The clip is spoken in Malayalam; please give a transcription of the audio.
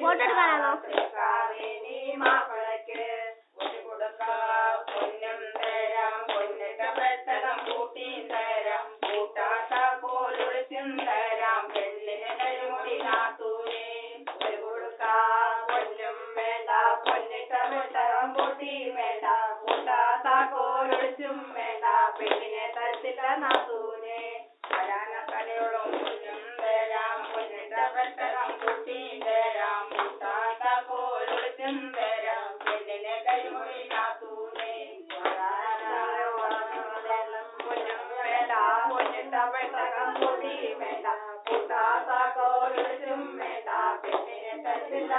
ഫോട്ടോ എടുക്കാനാണോ? മാപ്പിളക്ക് ഒരു കൊടുക്ക പൊന്നും തരാം, പൊന്നിട്ട പെട്ടകം കൂട്ടിയും തരാം, കൂട്ടാത്ത കോലൊളിച്ചും തരാം, പെണ്ണിന് കരിമുടി നാത്തൂനെ. ഒരു കൊടുക്ക പൊന്നും വേണ്ട, പൊന്നിട്ട പെട്ടകം കൂട്ടിയും വേണ്ട, കൂട്ടാത്ത കോലൊളിച്ചും വേണ്ട, പെണ്ണിനെ തരത്തില്ല നാത്തൂനെ. കല്യാണക്കലയോളം പൊന്നും തരാം, പൊന്നിട്ട പെട്ടകം കൂട്ടിയും തരാം, കൂട്ടാത്ത കോലൊളിച്ചും തരാം, പെണ്ണിനെ കരിമുടി നാത്തൂനെ. പൊന്നും വേണ്ട, പൊന്നിട്ട പെട്ടകം കൂട്ടിയും വേണ്ട, കൂട്ടാത്ത കോലൊളിച്ചും വേണ്ട, പെണ്ണിനെ തരത്തില്ല